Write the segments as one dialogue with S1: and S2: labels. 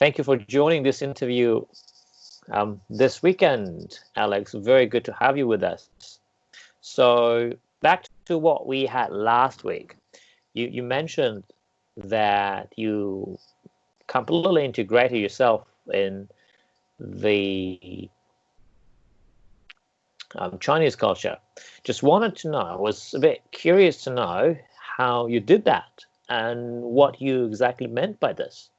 S1: Thank you for joining this interview this weekend, Alex. Very good to have you with us. So back to what we had last week. You mentioned that you completely integrated yourself in the Chinese culture. Just wanted to know, I was a bit curious to know how you did that and what you exactly meant by this.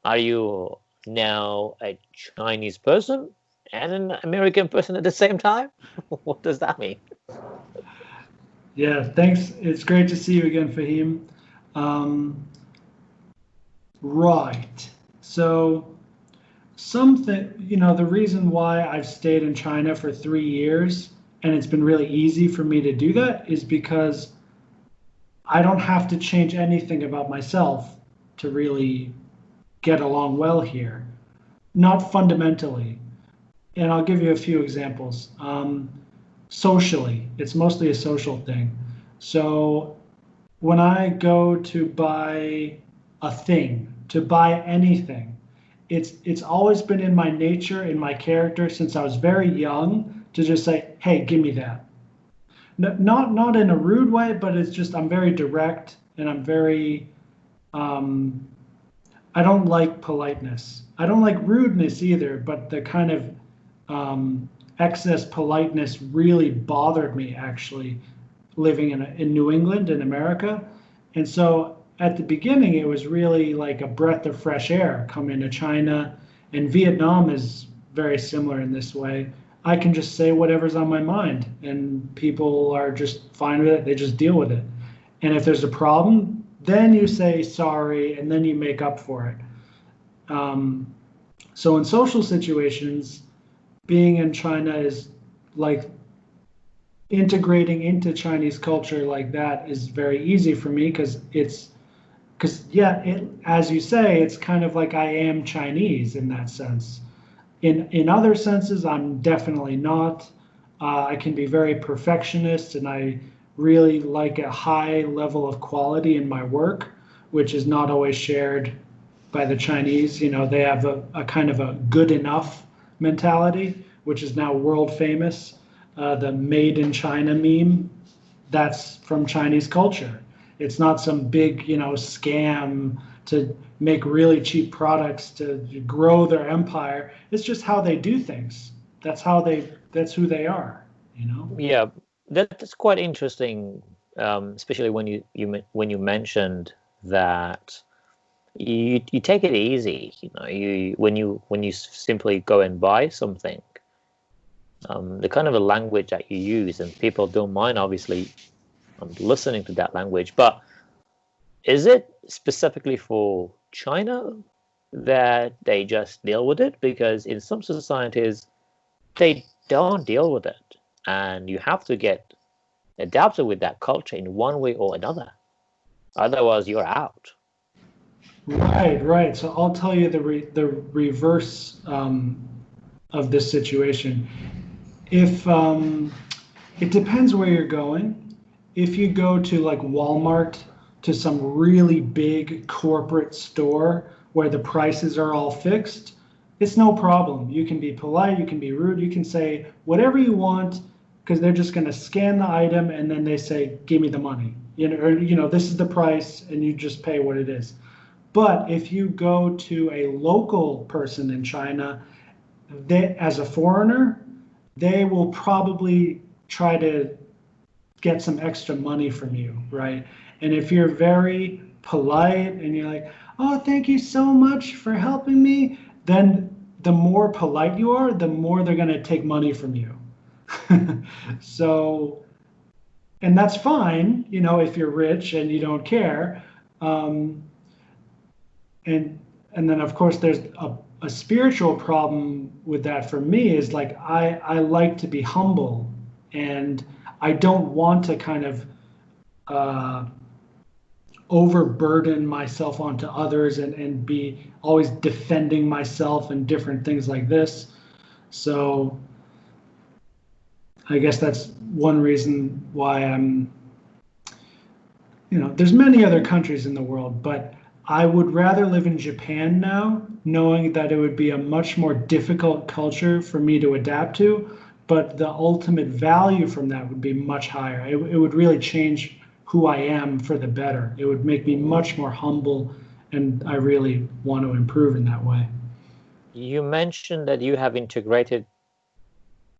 S1: Are you now a Chinese person and an American person at the same time? What does that mean?
S2: Yeah, thanks. It's great to see you again, Fahim. Right. So something, the reason why I've stayed in China for 3 years and it's been really easy for me to do that is because I don't have to change anything about myself to really get along well here. Not fundamentally. And I'll give you a few examples. Socially, it's mostly a social thing. So when I go to buy a thing, to buy anything, it's always been in my nature, in my character since I was very young to just say, hey, give me that. Not in a rude way, but it's just I'm very direct and I'm very I don't like politeness. I don't like rudeness either, but the kind of excess politeness really bothered me actually living in New England in America. And so at the beginning, it was really like a breath of fresh air coming to China. And Vietnam is very similar in this way. I can just say whatever's on my mind and people are just fine with it. They just deal with it. And if there's a problem, then you say sorry and then you make up for it. So in social situations, being in China is like integrating into Chinese culture like that is very easy for me because as you say, it's kind of like I am Chinese in that sense. In other senses, I'm definitely not. I can be very perfectionist and I really like a high level of quality in my work, which is not always shared by the Chinese. They have a kind of a good enough mentality, which is now world famous. The made in China meme, that's from Chinese culture. It's not some big, scam to make really cheap products to grow their empire. It's just how they do things. That's who they are,
S1: Yeah, that's quite interesting, especially when you mentioned that you take it easy. When you simply go and buy something, the kind of a language that you use, and people don't mind obviously listening to that language. But is it specifically for China that they just deal with it? Because in some societies they don't deal with it, and you have to get adapted with that culture in one way or another. Otherwise, you're out.
S2: Right. So I'll tell you the reverse of this situation. If it depends where you're going. If you go to like Walmart, to some really big corporate store where the prices are all fixed, it's no problem. You can be polite, you can be rude, you can say whatever you want because they're just going to scan the item and then they say, give me the money. This is the price and you just pay what it is. But if you go to a local person in China, as a foreigner, they will probably try to get some extra money from you, right? And if you're very polite and you're like, oh, thank you so much for helping me, then the more polite you are, the more they're going to take money from you. So, and that's fine, if you're rich and you don't care. And then of course there's a spiritual problem with that for me is like I like to be humble and I don't want to kind of overburden myself onto others and be always defending myself and different things like this. So I guess that's one reason why there's many other countries in the world, but I would rather live in Japan now, knowing that it would be a much more difficult culture for me to adapt to, but the ultimate value from that would be much higher. It would really change who I am for the better. It would make me much more humble, and I really want to improve in that way.
S1: You mentioned that you have integrated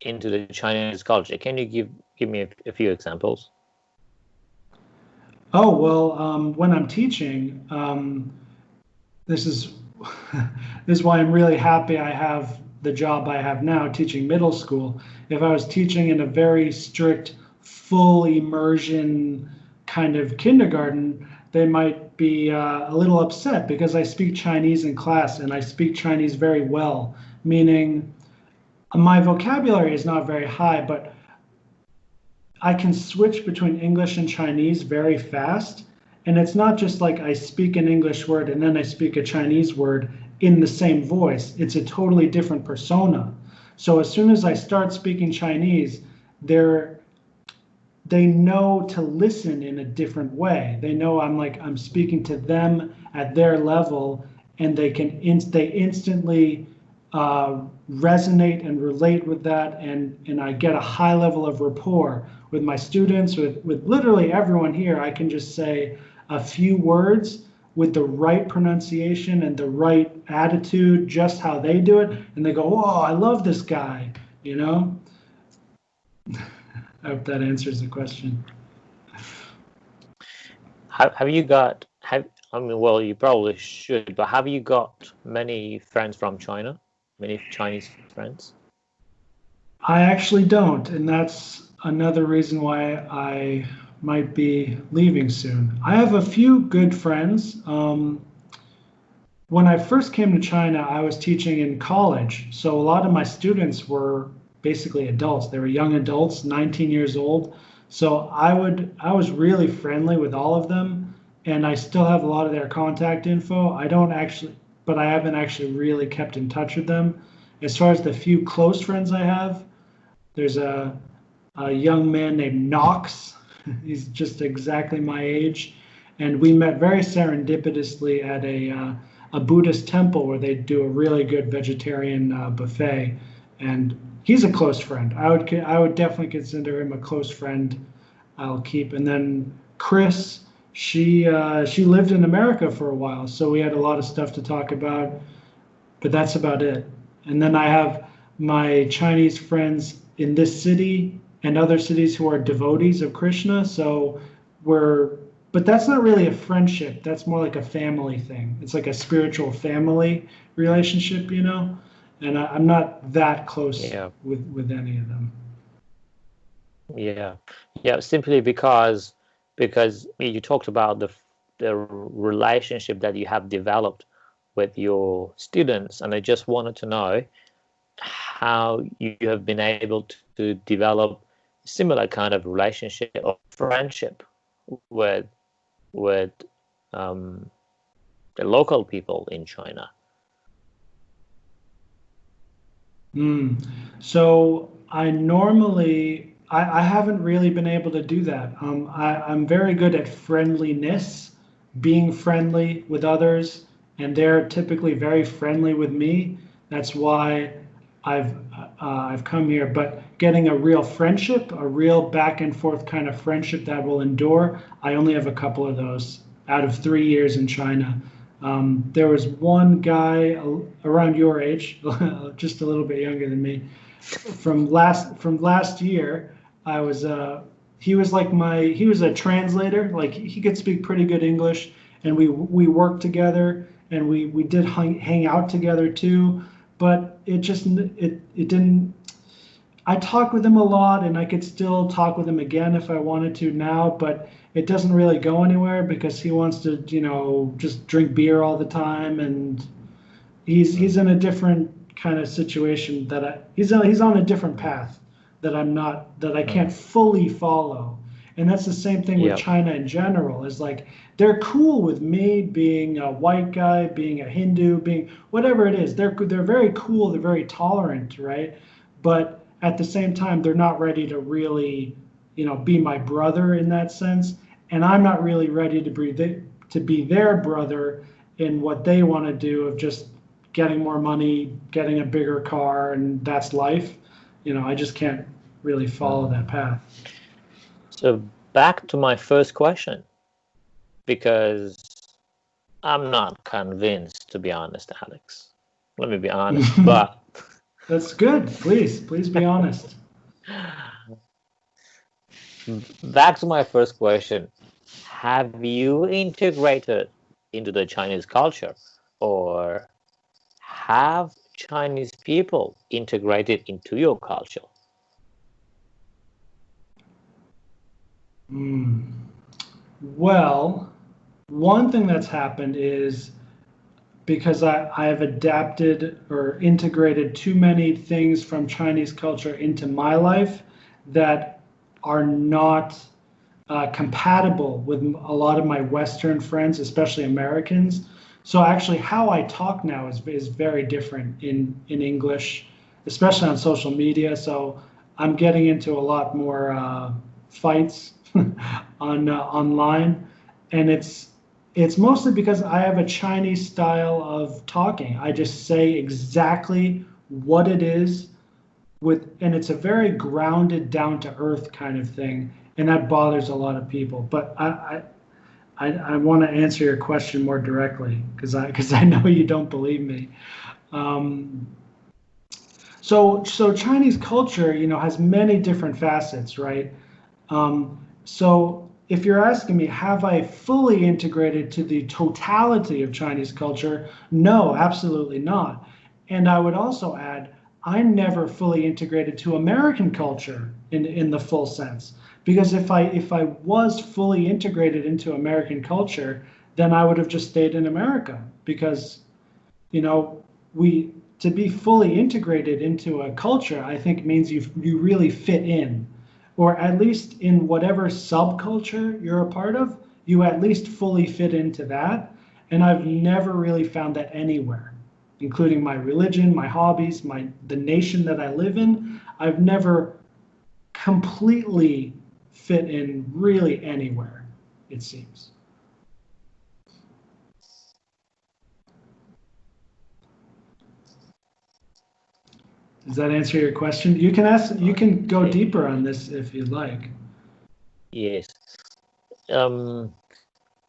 S1: into the Chinese culture. Can you give me a few examples?
S2: Oh, well, when I'm teaching, this is this is why I'm really happy I have the job I have now teaching middle school. If I was teaching in a very strict, full immersion kind of kindergarten, they might be a little upset because I speak Chinese in class and I speak Chinese very well, meaning my vocabulary is not very high, but I can switch between English and Chinese very fast. And it's not just like I speak an English word and then I speak a Chinese word in the same voice. It's a totally different persona. So as soon as I start speaking Chinese, they know to listen in a different way. They know I'm speaking to them at their level, and they instantly resonate and relate with that, and I get a high level of rapport with my students, with literally everyone here. I can just say a few words with the right pronunciation and the right attitude, just how they do it, and they go, "Whoa, I love this guy," you know? I hope that answers the question.
S1: Well, you probably should, but have you got many friends from China? Many Chinese friends?
S2: I actually don't, and that's another reason why I might be leaving soon. I have a few good friends. When I first came to China, I was teaching in college, so a lot of my students were basically adults. They were young adults, 19 years old. So I was really friendly with all of them, and I still have a lot of their contact info. But I haven't actually really kept in touch with them. As far as the few close friends I have, there's a young man named Knox. He's just exactly my age, and we met very serendipitously at a Buddhist temple where they do a really good vegetarian buffet, and he's a close friend. I would definitely consider him a close friend. I'll keep. And then Chris, she lived in America for a while, so we had a lot of stuff to talk about. But that's about it. And then I have my Chinese friends in this city and other cities who are devotees of Krishna. So but that's not really a friendship. That's more like a family thing. It's like a spiritual family relationship, you know? And I'm not that close with any of them.
S1: Yeah. Simply because you talked about the relationship that you have developed with your students, and I just wanted to know how you have been able to develop similar kind of relationship or friendship with the local people in China.
S2: So I haven't really been able to do that. I'm very good at friendliness, being friendly with others, and they're typically very friendly with me. That's why I've come here. But getting a real friendship, a real back and forth kind of friendship that will endure, I only have a couple of those out of 3 years in China. There was one guy around your age, just a little bit younger than me, from last year. He was a translator. Like, he could speak pretty good English, and we worked together, and we did hang out together too. But it didn't. I talked with him a lot, and I could still talk with him again if I wanted to now, but it doesn't really go anywhere because he wants to, just drink beer all the time, and he's in a different kind of situation he's on a different path that I can't fully follow. And that's the same thing with China in general. Is like, they're cool with me being a white guy, being a Hindu, being whatever it is. They're very cool. They're very tolerant, right? But at the same time, they're not ready to really, be my brother in that sense. And I'm not really ready to be their brother in what they want to do of just getting more money, getting a bigger car, and that's life. I just can't really follow that path.
S1: So back to my first question, because I'm not convinced, to be honest, Alex. Let me be honest, but
S2: that's good. Please be honest.
S1: Back to my first question. Have you integrated into the Chinese culture, or have Chinese people integrated into your culture?
S2: Well, one thing that's happened is because I have adapted or integrated too many things from Chinese culture into my life that are not compatible with a lot of my Western friends, especially Americans. So actually, how I talk now is very different in English, especially on social media. So I'm getting into a lot more fights online, and it's mostly because I have a Chinese style of talking. I just say exactly what it is and it's a very grounded, down to earth kind of thing, and that bothers a lot of people. But I want to answer your question more directly because I know you don't believe me. So Chinese culture, has many different facets, right? So if you're asking me, have I fully integrated to the totality of Chinese culture? No, absolutely not. And I would also add, I never fully integrated to American culture in the full sense. Because if I was fully integrated into American culture, then I would have just stayed in America. Because, we to be fully integrated into a culture, I think means you really fit in, or at least in whatever subculture you're a part of, you at least fully fit into that. And I've never really found that anywhere, including my religion, my hobbies, the nation that I live in. I've never completely fit in really anywhere, it seems. Does that answer your question? You can go deeper on this if you'd like.
S1: Yes.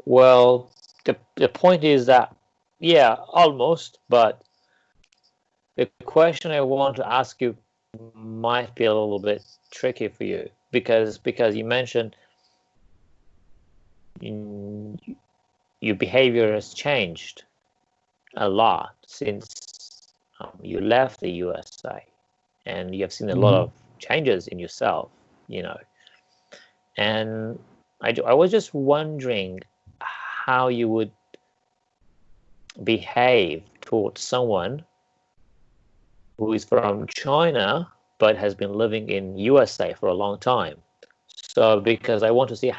S1: Well, the point is that, yeah, almost, but the question I want to ask you might be a little bit tricky for you, because you mentioned your behavior has changed a lot since you left the USA, and you have seen a lot of changes in yourself, and I was just wondering how you would behave towards someone who is from China but has been living in USA for a long time. So because I want to see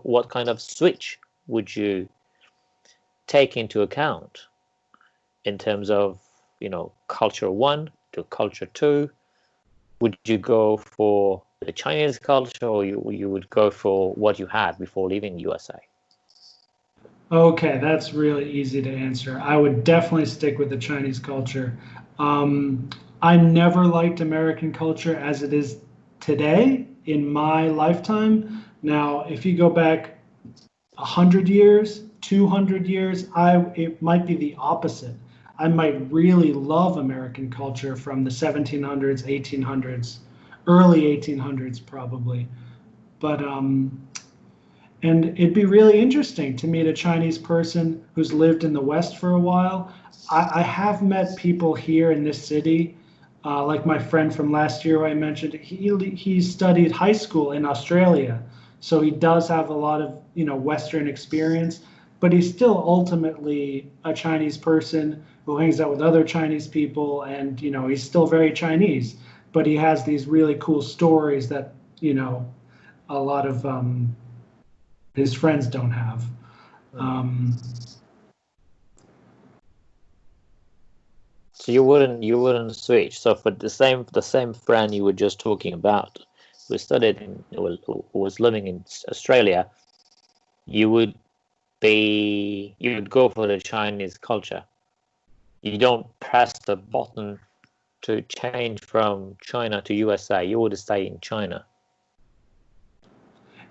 S1: what kind of switch would you take into account in terms of, culture 1 to culture 2. Would you go for the Chinese culture, or you would go for what you had before leaving USA?
S2: Okay, that's really easy to answer. I would definitely stick with the Chinese culture. I never liked American culture as it is today in my lifetime. Now, if you go back 100 years, 200 years, it might be the opposite. I might really love American culture from the 1700s, 1800s, early 1800s probably. But and it'd be really interesting to meet a Chinese person who's lived in the West for a while. I have met people here in this city, like my friend from last year who I mentioned. He studied high school in Australia, so he does have a lot of Western experience, but he's still ultimately a Chinese person who hangs out with other Chinese people, and he's still very Chinese, but he has these really cool stories that a lot of his friends don't have.
S1: So you wouldn't switch. So for the same friend you were just talking about, who was living in Australia, you would you would go for the Chinese culture. You don't press the button to change from China to USA. You would stay in China.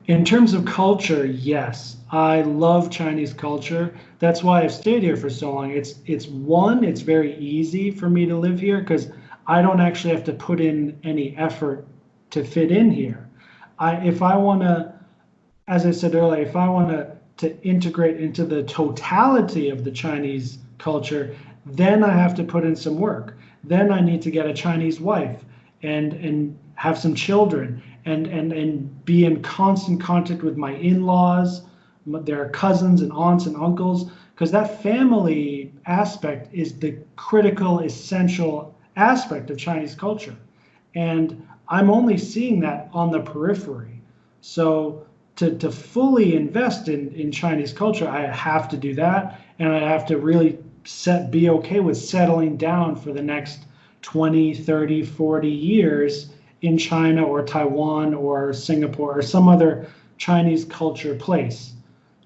S2: In terms of culture, yes, I love Chinese culture. That's why I've stayed here for so long. It's very easy for me to live here because I don't actually have to put in any effort to fit in here. If I want to, as I said earlier, if I want to integrate into the totality of the Chinese culture, then I have to put in some work. Then I need to get a Chinese wife and have some children and be in constant contact with my in-laws, their cousins and aunts and uncles, because that family aspect is the critical, essential aspect of Chinese culture. And I'm only seeing that on the periphery. So to fully invest in Chinese culture, I have to do that, and I have to really be okay with settling down for the next 20, 30, 40 years in China or Taiwan or Singapore or some other Chinese culture place.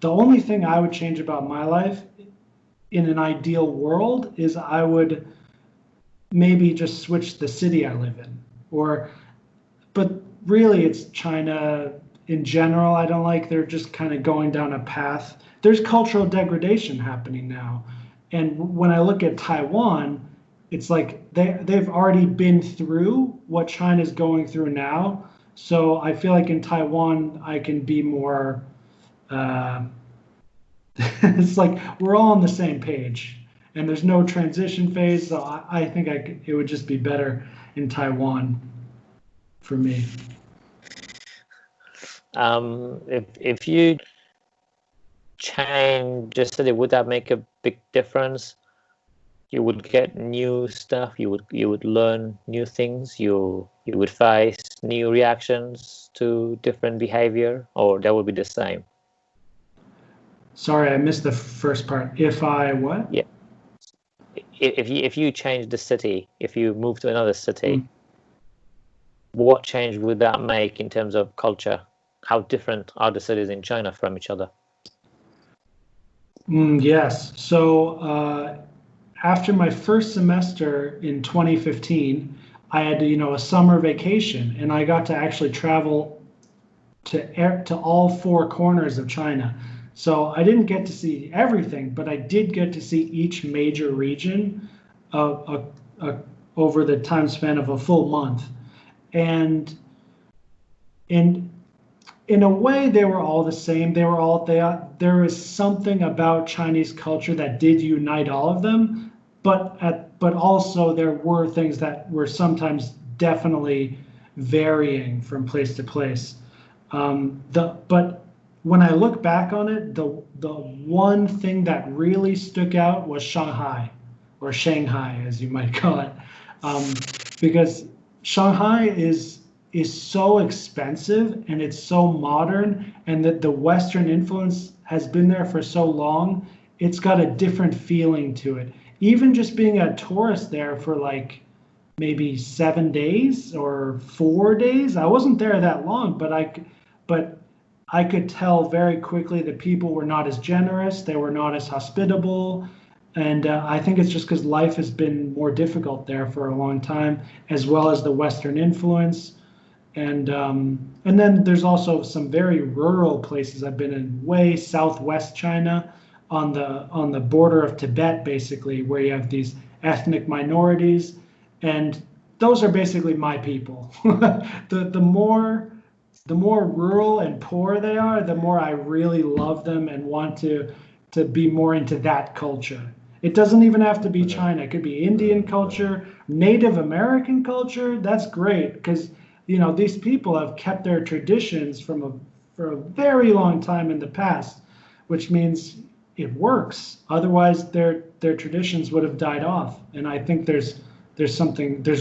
S2: The only thing I would change about my life in an ideal world is I would maybe just switch the city I live in. But really it's China in general I don't like. They're just kind of going down a path. There's cultural degradation happening now. And when I look at Taiwan, it's like they've already been through what China's going through now. So I feel like in Taiwan, I can be more, it's like we're all on the same page and there's no transition phase. So I think it would just be better in Taiwan for me.
S1: If you change the city, would that make a big difference? You would get new stuff. You would learn new things. You would face new reactions to different behavior, or that would be the same.
S2: Sorry, I missed the first part. If I what?
S1: Yeah. If you change the city, if you move to another city, what change would that make in terms of culture? How different are the cities in China from each other?
S2: Yes. So after my first semester in 2015, I had a summer vacation, and I got to actually travel to all four corners of China. So I didn't get to see everything, but I did get to see each major region over the time span of a full month. And in a way, they were all the same. There was something about Chinese culture that did unite all of them, but also there were things that were sometimes definitely varying from place to place. But when I look back on it, the one thing that really stuck out was Shanghai, or Shanghai as you might call it, because Shanghai is so expensive and it's so modern, and that the Western influence has been there for so long. It's got a different feeling to it. Even just being a tourist there for like maybe 7 days or 4 days. I wasn't there that long, but I could tell very quickly that people were not as generous. They were not as hospitable. And I think it's just because life has been more difficult there for a long time, as well as the Western influence. And then there's also some very rural places. I've been in way southwest China, on the border of Tibet, basically, where you have these ethnic minorities, and those are basically my people. The more rural and poor they are, the more I really love them and want to be more into that culture. It doesn't even have to be China. It could be Indian culture, Native American culture. That's great because these people have kept their traditions for a very long time in the past, which means it works. Otherwise, their traditions would have died off. And I think there's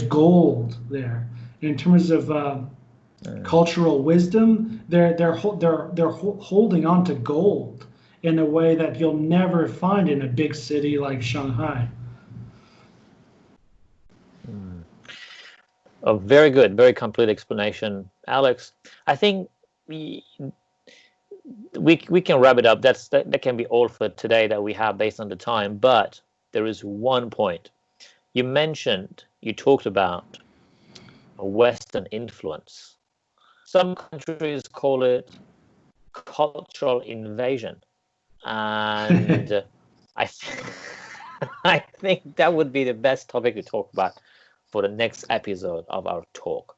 S2: gold there in terms of cultural wisdom. They're holding on to gold in a way that you'll never find in a big city like Shanghai.
S1: A very good, very complete explanation, Alex. I think we can wrap it up. That can be all for today that we have based on the time. But there is one point you talked about a Western influence. Some countries call it cultural invasion, and I I think that would be the best topic to talk about for the next episode of our talk.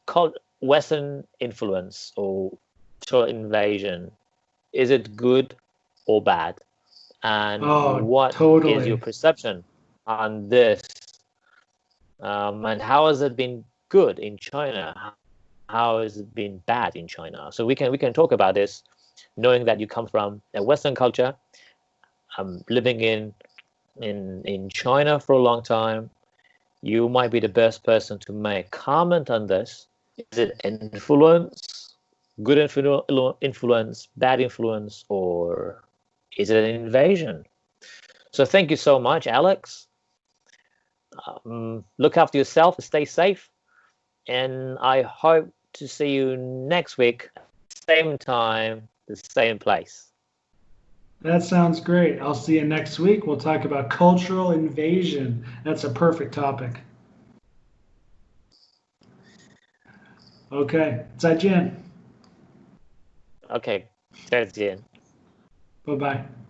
S1: Called Western influence or cultural invasion. Is it good or bad? And
S2: Oh,
S1: what is your
S2: totally.
S1: perception on this? And how has it been good in China? How has it been bad in China? So we can talk about this, knowing that you come from a Western culture, living in China for a long time. You might be the best person to make comment on this. Is it influence, good influence, bad influence, or is it an invasion? So thank you so much, Alex. Look after yourself, stay safe, and I hope to see you next week, same time, the same place.
S2: That sounds great. I'll see you next week. We'll talk about cultural invasion. That's a perfect topic. Okay. 再见.
S1: Okay, 再见.
S2: Bye bye.